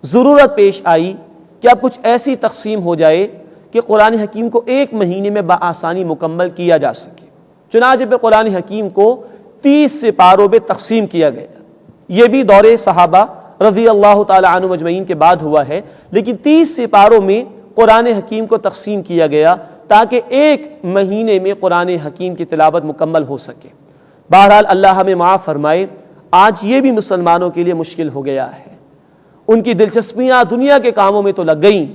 ضرورت پیش آئی کہ اب کچھ ایسی تقسیم ہو جائے کہ قرآن حکیم کو ایک مہینے میں بآسانی مکمل کیا جا سکے۔ چنانچہ پہ قرآن حکیم کو 30 سپاروں میں تقسیم کیا گیا۔ یہ بھی دور صحابہ رضی اللہ تعالی عنہ مجمعین کے بعد ہوا ہے، لیکن 30 سپاروں میں قرآن حکیم کو تقسیم کیا گیا تاکہ ایک مہینے میں قرآن حکیم کی تلاوت مکمل ہو سکے۔ بہرحال اللہ ہمیں معاف فرمائے، آج یہ بھی مسلمانوں کے لیے مشکل ہو گیا ہے۔ ان کی دلچسپیاں دنیا کے کاموں میں تو لگ گئیں،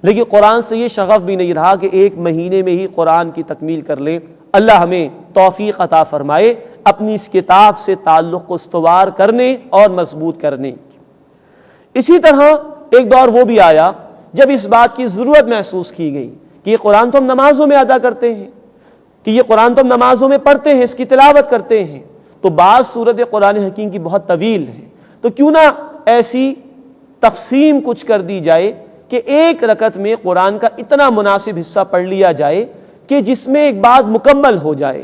لیکن قرآن سے یہ شغف بھی نہیں رہا کہ ایک مہینے میں ہی قرآن کی تکمیل کر لیں۔ اللہ ہمیں توفیق عطا فرمائے، اپنی اس کتاب سے تعلق کو استوار کرنے اور مضبوط کرنے کی۔ اسی طرح ایک دور وہ بھی آیا جب اس بات کی ضرورت محسوس کی گئی کہ یہ قرآن تو ہم نمازوں میں ادا کرتے ہیں، کہ یہ قرآن تو ہم نمازوں میں پڑھتے ہیں، اس کی تلاوت کرتے ہیں، تو بعض صورت قرآن حکیم کی بہت طویل ہے، تو کیوں نہ ایسی تقسیم کچھ کر دی جائے کہ ایک رکعت میں قرآن کا اتنا مناسب حصہ پڑھ لیا جائے کہ جس میں ایک بات مکمل ہو جائے۔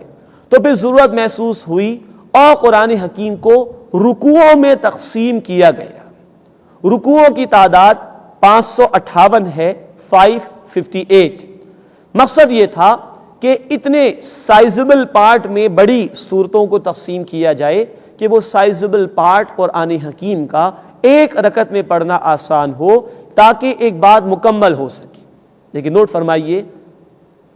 تو پھر ضرورت محسوس ہوئی اور قرآن حکیم کو رکوعوں میں تقسیم کیا گیا۔ رکوعوں کی تعداد 558 ہے، 558۔ مقصد یہ تھا کہ اتنے سائزبل پارٹ میں بڑی صورتوں کو تقسیم کیا جائے کہ وہ سائزبل پارٹ قرآن حکیم کا ایک رکعت میں پڑھنا آسان ہو تاکہ ایک بات مکمل ہو سکے۔ لیکن نوٹ فرمائیے،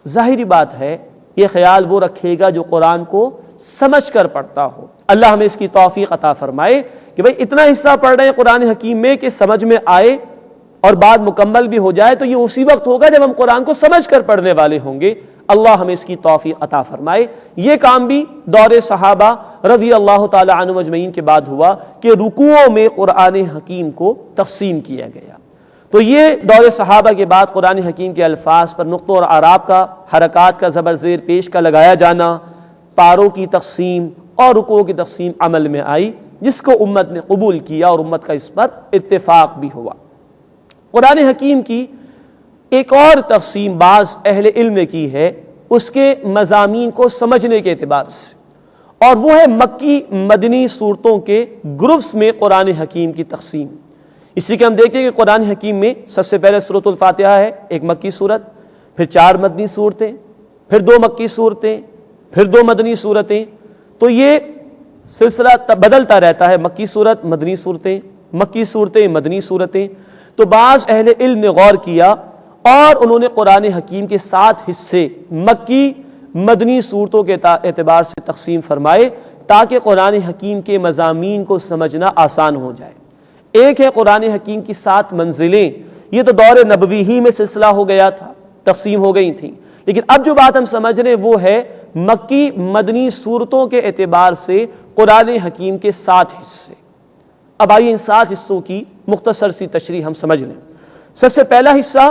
ظاہری بات ہے یہ خیال وہ رکھے گا جو قرآن کو سمجھ کر پڑھتا ہو۔ اللہ ہمیں اس کی توفیق عطا فرمائے کہ بھئی اتنا حصہ پڑھ رہے ہیں قرآن حکیم میں کہ سمجھ میں آئے اور بات مکمل بھی ہو جائے، تو یہ اسی وقت ہوگا جب ہم قرآن کو سمجھ کر پڑھنے والے ہوں گے۔ اللہ ہمیں اس کی توفیق عطا فرمائے۔ یہ کام بھی دور صحابہ رضی اللہ تعالی عنہم اجمعین کے بعد ہوا کہ رکوعوں میں قرآن حکیم کو تقسیم کیا گیا۔ تو یہ دور صحابہ کے بعد قرآن حکیم کے الفاظ پر نقطوں اور اعراب کا، حرکات کا، زبر زیر پیش کا لگایا جانا، پاروں کی تقسیم اور رکوعوں کی تقسیم عمل میں آئی، جس کو امت نے قبول کیا اور امت کا اس پر اتفاق بھی ہوا۔ قرآن حکیم کی ایک اور تقسیم بعض اہل علم نے کی ہے اس کے مضامین کو سمجھنے کے اعتبار سے، اور وہ ہے مکی مدنی صورتوں کے گروپس میں قرآن حکیم کی تقسیم۔ اسی کے ہم دیکھتے ہیں کہ قرآن حکیم میں سب سے پہلے سورۃ الفاتحہ ہے، ایک مکی صورت، پھر 4 مدنی صورتیں، پھر 2 مکی صورتیں، پھر 2 مدنی صورتیں۔ تو یہ سلسلہ بدلتا رہتا ہے، مکی صورت، مدنی صورتیں، مکی صورتیں، مدنی صورتیں۔ تو بعض اہل علم نے غور کیا اور انہوں نے قرآن حکیم کے 7 حصے مکی مدنی صورتوں کے اعتبار سے تقسیم فرمائے تاکہ قرآن حکیم کے مضامین کو سمجھنا آسان ہو جائے۔ ایک ہے قرآن حکیم کی 7 منزلیں، یہ تو دور نبوی ہی میں سلسلہ ہو گیا تھا، تقسیم ہو گئی تھیں، لیکن اب جو بات ہم سمجھ رہے ہیں وہ ہے مکی مدنی صورتوں کے اعتبار سے قرآن حکیم کے 7 حصے۔ اب آئیے ان 7 حصوں کی مختصر سی تشریح ہم سمجھ لیں۔ سب سے پہلا حصہ،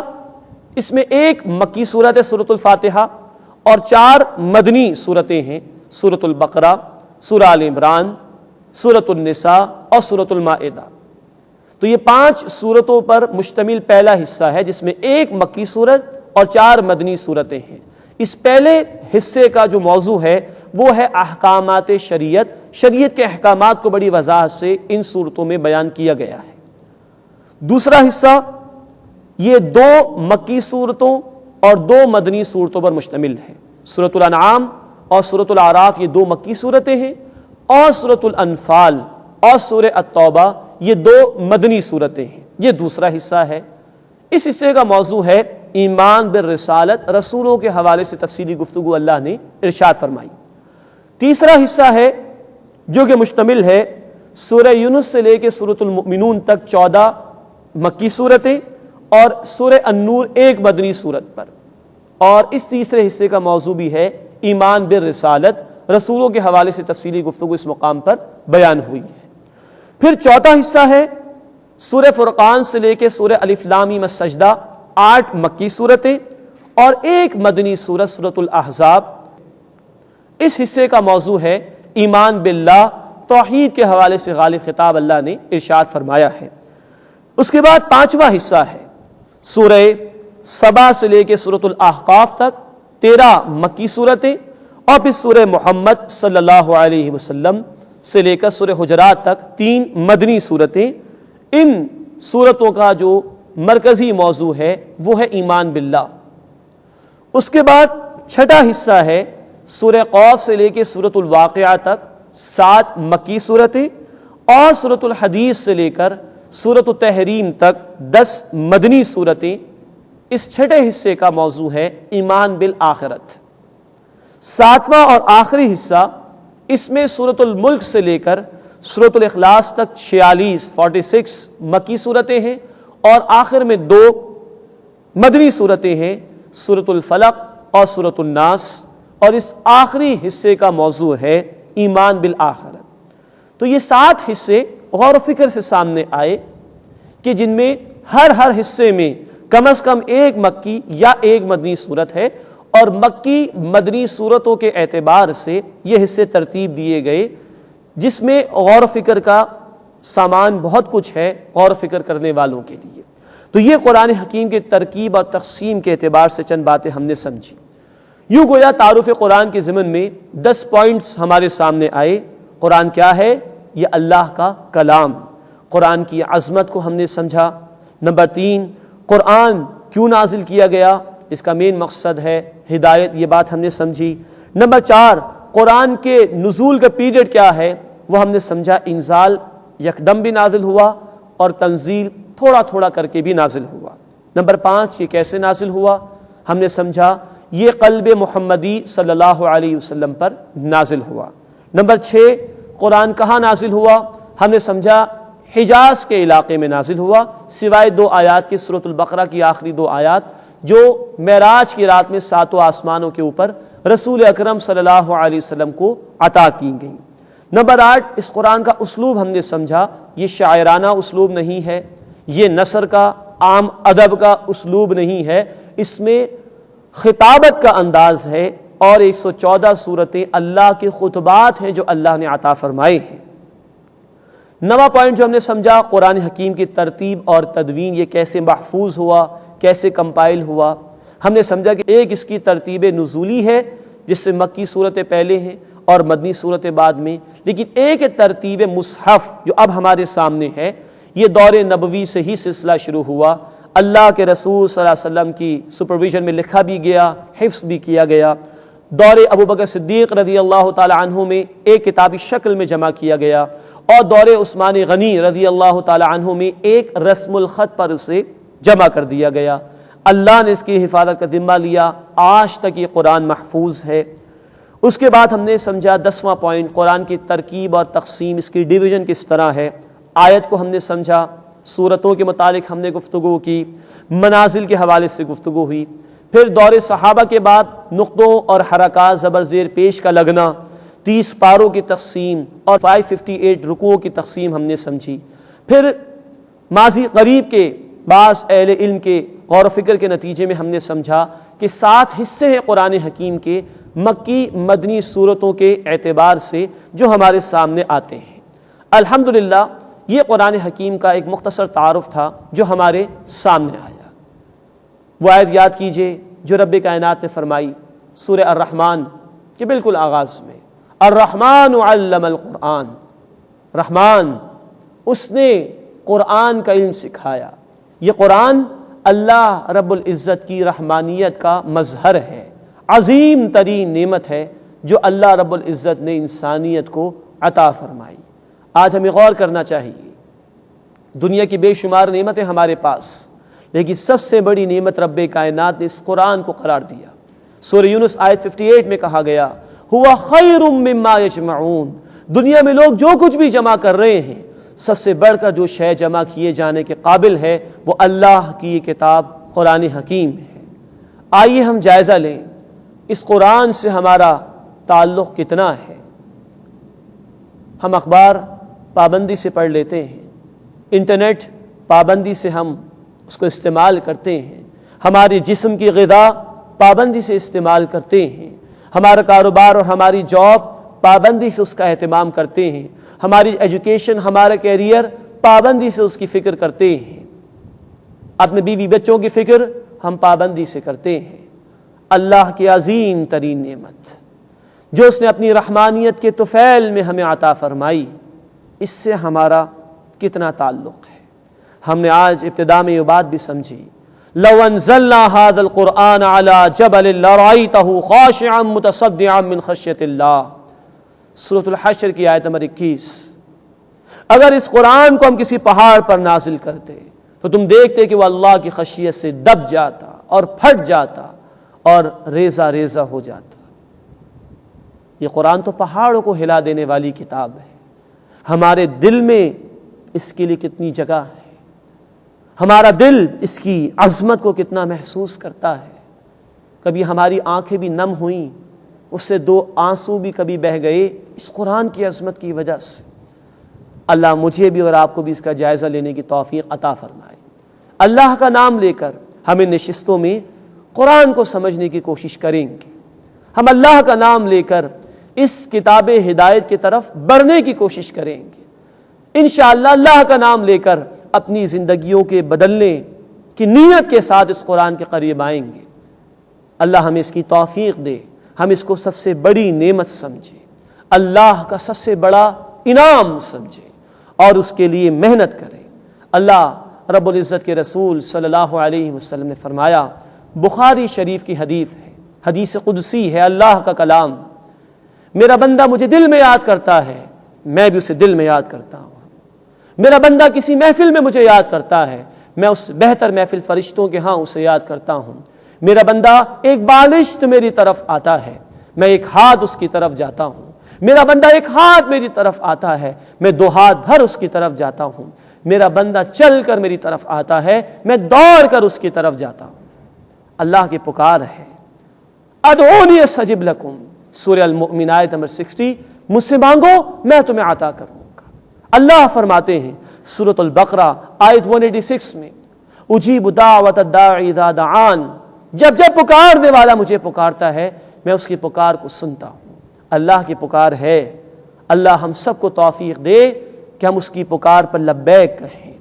اس میں ایک مکی صورت ہے سورۃ الفاتحہ اور 4 مدنی صورتیں ہیں، سورۃ البقرہ، سورہ آل عمران، سورۃ النساء اور سورۃ المائدہ۔ تو یہ 5 صورتوں پر مشتمل پہلا حصہ ہے جس میں ایک مکی صورت اور 4 مدنی صورتیں ہیں۔ اس پہلے حصے کا جو موضوع ہے وہ ہے احکامات شریعت، شریعت کے احکامات کو بڑی وضاحت سے ان صورتوں میں بیان کیا گیا ہے۔ دوسرا حصہ یہ 2 مکی صورتوں اور 2 مدنی صورتوں پر مشتمل ہے، سورۃ الانعام اور سورۃ الاعراف، یہ 2 مکی صورتیں ہیں، اور سورۃ الانفال اور سورہ التوبہ یہ 2 مدنی صورتیں ہیں۔ یہ دوسرا حصہ ہے۔ اس حصے کا موضوع ہے ایمان بالرسالت، رسولوں کے حوالے سے تفصیلی گفتگو اللہ نے ارشاد فرمائی۔ تیسرا حصہ ہے جو کہ مشتمل ہے سورہ یونس سے لے کے سورۃ المؤمنون تک 14 مکی صورتیں اور سورہ النور 1 مدنی صورت پر، اور اس تیسرے حصے کا موضوع بھی ہے ایمان بالرسالت، رسولوں کے حوالے سے تفصیلی گفتگو اس مقام پر بیان ہوئی ہے۔ پھر چوتھا حصہ ہے سورہ فرقان سے لے کے سورہ الف لام میم السجدہ، 8 مکی صورتیں اور 1 مدنی صورت سورۃ الاحزاب۔ اس حصے کا موضوع ہے ایمان باللہ، توحید کے حوالے سے غالب خطاب اللہ نے ارشاد فرمایا ہے۔ اس کے بعد 5واں حصہ ہے سورہ سبا سے لے کے سورۃ الاحقاف تک، 13 مکی صورتیں، اور پھر سورہ محمد صلی اللہ علیہ وسلم سے لے کر سورہ حجرات تک 3 مدنی صورتیں۔ ان صورتوں کا جو مرکزی موضوع ہے وہ ہے ایمان باللہ۔ اس کے بعد 6واں حصہ ہے سورہ قوف سے لے کے سورۃ الواقعہ تک 7 مکی صورتیں، اور سورۃ الحدیث سے لے کر سورۃ التحریم تک 10 مدنی صورتیں۔ اس 6ٹھے حصے کا موضوع ہے ایمان بالآخرت۔ 7واں اور آخری حصہ، اس میں سورۃ الملک سے لے کر سورۃ الاخلاص تک 46 مکی صورتیں ہیں، اور آخر میں 2 مدنی صورتیں ہیں، سورۃ الفلق اور سورۃ الناس، اور اس آخری حصے کا موضوع ہے ایمان بالآخرت۔ تو یہ 7 حصے غور و فکر سے سامنے آئے کہ جن میں ہر حصے میں کم از کم ایک مکی یا ایک مدنی صورت ہے، اور مکی مدنی صورتوں کے اعتبار سے یہ حصے ترتیب دیے گئے جس میں غور و فکر کا سامان بہت کچھ ہے غور و فکر کرنے والوں کے لیے۔ تو یہ قرآن حکیم کے ترکیب اور تقسیم کے اعتبار سے چند باتیں ہم نے سمجھی۔ یوں گویا تعارف قرآن کے ضمن میں 10 پوائنٹس ہمارے سامنے آئے۔ قرآن کیا ہے؟ یہ اللہ کا کلام۔ قرآن کی عظمت کو ہم نے سمجھا۔ نمبر 3، قرآن کیوں نازل کیا گیا، اس کا مین مقصد ہے ہدایت، یہ بات ہم نے سمجھی۔ نمبر 4، قرآن کے نزول کا پیریڈ کیا ہے، وہ ہم نے سمجھا۔ انزال یکدم بھی نازل ہوا اور تنزیل تھوڑا تھوڑا کر کے بھی نازل ہوا۔ نمبر 5، یہ کیسے نازل ہوا، ہم نے سمجھا یہ قلب محمدی صلی اللہ علیہ وسلم پر نازل ہوا۔ نمبر 6، قرآن کہاں نازل ہوا، ہم نے سمجھا حجاز کے علاقے میں نازل ہوا، سوائے 2 آیات کی سورۃ البقرہ کی آخری 2 آیات جو معراج کی رات میں 7 آسمانوں کے اوپر رسول اکرم صلی اللہ علیہ وسلم کو عطا کی گئیں۔ نمبر 8، اس قرآن کا اسلوب ہم نے سمجھا، یہ شاعرانہ اسلوب نہیں ہے، یہ نثر کا عام ادب کا اسلوب نہیں ہے، اس میں خطابت کا انداز ہے، اور 114 صورتیں اللہ کے خطبات ہیں جو اللہ نے عطا فرمائے ہیں۔ نواں پوائنٹ جو ہم نے سمجھا، قرآن حکیم کی ترتیب اور تدوین، یہ کیسے محفوظ ہوا، کیسے کمپائل ہوا۔ ہم نے سمجھا کہ ایک اس کی ترتیب نزولی ہے جس سے مکی صورتیں پہلے ہیں اور مدنی صورتیں بعد میں، لیکن ایک ترتیب مصحف جو اب ہمارے سامنے ہے، یہ دور نبوی سے ہی سلسلہ شروع ہوا۔ اللہ کے رسول صلی اللہ علیہ وسلم کی سپرویژن میں لکھا بھی گیا، حفظ بھی کیا گیا۔ دور ابوبکر صدیق رضی اللہ تعالی عنہ میں ایک کتابی شکل میں جمع کیا گیا، اور دور عثمان غنی رضی اللہ تعالی عنہ میں ایک رسم الخط پر اسے جمع کر دیا گیا۔ اللہ نے اس کی حفاظت کا ذمہ لیا، آج تک یہ قرآن محفوظ ہے۔ اس کے بعد ہم نے سمجھا 10واں پوائنٹ، قرآن کی ترکیب اور تقسیم، اس کی ڈویژن کس طرح ہے۔ آیت کو ہم نے سمجھا، سورتوں کے متعلق ہم نے گفتگو کی، منازل کے حوالے سے گفتگو ہوئی، پھر دور صحابہ کے بعد نقطوں اور حرکات زبر زیر پیش کا لگنا، 30 پاروں کی تقسیم اور 558 رکوعوں کی تقسیم ہم نے سمجھی۔ پھر ماضی قریب کے بعض اہل علم کے غور و فکر کے نتیجے میں ہم نے سمجھا کہ 7 حصے ہیں قرآن حکیم کے مکی مدنی صورتوں کے اعتبار سے جو ہمارے سامنے آتے ہیں۔ الحمدللہ یہ قرآن حکیم کا ایک مختصر تعارف تھا جو ہمارے سامنے آیا۔ وہ آیت یاد کیجئے جو رب کائنات نے فرمائی سورہ الرحمن کے بالکل آغاز میں، الرحمن علم القرآن، رحمان اس نے قرآن کا علم سکھایا۔ یہ قرآن اللہ رب العزت کی رحمانیت کا مظہر ہے، عظیم ترین نعمت ہے جو اللہ رب العزت نے انسانیت کو عطا فرمائی۔ آج ہمیں غور کرنا چاہیے، دنیا کی بے شمار نعمتیں ہمارے پاس، لیکن سب سے بڑی نعمت رب کائنات نے اس قرآن کو قرار دیا۔ سورہ یونس آیت 58 میں کہا گیا، ہوا خیر مما یجمعون، دنیا میں لوگ جو کچھ بھی جمع کر رہے ہیں، سب سے بڑھ کر جو شے جمع کیے جانے کے قابل ہے وہ اللہ کی یہ کتاب قرآن حکیم ہے۔ آئیے ہم جائزہ لیں اس قرآن سے ہمارا تعلق کتنا ہے۔ ہم اخبار پابندی سے پڑھ لیتے ہیں، انٹرنیٹ پابندی سے ہم اس کو استعمال کرتے ہیں، ہمارے جسم کی غذا پابندی سے استعمال کرتے ہیں، ہمارا کاروبار اور ہماری جاب پابندی سے اس کا اہتمام کرتے ہیں، ہماری ایجوکیشن، ہمارا کیریئر پابندی سے اس کی فکر کرتے ہیں، اپنے بیوی بچوں کی فکر ہم پابندی سے کرتے ہیں۔ اللہ کی عظیم ترین نعمت جو اس نے اپنی رحمانیت کے طفیل میں ہمیں عطا فرمائی، اس سے ہمارا کتنا تعلق ہے۔ ہم نے آج ابتدا میں یہ بات بھی سمجھی، لو انزلنا هذا القرآن على جبل لرأيته خاشعا متصدعا من خشیۃ اللہ، سورۃ الحشر کی آیت نمبر 21۔ اگر اس قرآن کو ہم کسی پہاڑ پر نازل کرتے تو تم دیکھتے کہ وہ اللہ کی خشیت سے دب جاتا اور پھٹ جاتا اور ریزہ ریزہ ہو جاتا۔ یہ قرآن تو پہاڑوں کو ہلا دینے والی کتاب ہے، ہمارے دل میں اس کے لیے کتنی جگہ ہے، ہمارا دل اس کی عظمت کو کتنا محسوس کرتا ہے۔ کبھی ہماری آنکھیں بھی نم ہوئیں اس سے 2 آنسو بھی کبھی بہہ گئے اس قرآن کی عظمت کی وجہ سے۔ اللہ مجھے بھی اور آپ کو بھی اس کا جائزہ لینے کی توفیق عطا فرمائے۔ اللہ کا نام لے کر ہم ان نشستوں میں قرآن کو سمجھنے کی کوشش کریں گے، ہم اللہ کا نام لے کر اس کتاب ہدایت کی طرف بڑھنے کی کوشش کریں گے، انشاءاللہ اللہ کا نام لے کر اپنی زندگیوں کے بدلنے کی نیت کے ساتھ اس قرآن کے قریب آئیں گے۔ اللہ ہمیں اس کی توفیق دے، ہم اس کو سب سے بڑی نعمت سمجھیں، اللہ کا سب سے بڑا انعام سمجھیں اور اس کے لیے محنت کریں۔ اللہ رب العزت کے رسول صلی اللہ علیہ وسلم نے فرمایا، بخاری شریف کی حدیث ہے، حدیث قدسی ہے، اللہ کا کلام، میرا بندہ مجھے دل میں یاد کرتا ہے، میں بھی اسے دل میں یاد کرتا ہوں۔ میرا بندہ کسی محفل میں مجھے یاد کرتا ہے، میں اس بہتر محفل فرشتوں کے ہاں اسے یاد کرتا ہوں۔ میرا بندہ ایک بالشت میری طرف آتا ہے، میں ایک ہاتھ اس کی طرف جاتا ہوں۔ میرا بندہ ایک ہاتھ میری طرف آتا ہے، میں 2 ہاتھ بھر اس کی طرف جاتا ہوں۔ میرا بندہ چل کر میری طرف آتا ہے، میں دوڑ کر اس کی طرف جاتا ہوں۔ اللہ کی پکار ہے، ادعونی استجب لکم، سورہ المؤمن آیت نمبر 60، مجھ سے مانگو میں تمہیں عطا کروں گا۔ اللہ فرماتے ہیں سورۃ البقرہ آیت 186 میں، اجیب دعوت الداعی اذا دعان، جب جب پکارنے والا مجھے پکارتا ہے میں اس کی پکار کو سنتا ہوں۔ اللہ کی پکار ہے، اللہ ہم سب کو توفیق دے کہ ہم اس کی پکار پر لبیک کہیں،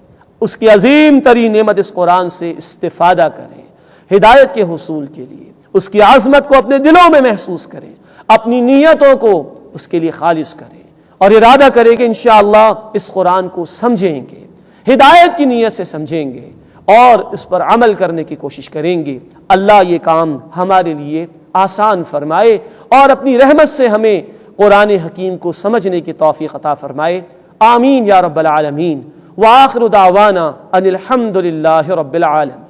اس کی عظیم ترین نعمت اس قرآن سے استفادہ کریں، ہدایت کے حصول کے لیے اس کی عظمت کو اپنے دلوں میں محسوس کریں، اپنی نیتوں کو اس کے لیے خالص کریں اور ارادہ کریں کہ انشاءاللہ اس قرآن کو سمجھیں گے، ہدایت کی نیت سے سمجھیں گے اور اس پر عمل کرنے کی کوشش کریں گے۔ اللہ یہ کام ہمارے لیے آسان فرمائے اور اپنی رحمت سے ہمیں قرآن حکیم کو سمجھنے کی توفیق عطا فرمائے، آمین یا رب العالمین۔ وآخر دعوانا ان الحمد للہ رب العالمین۔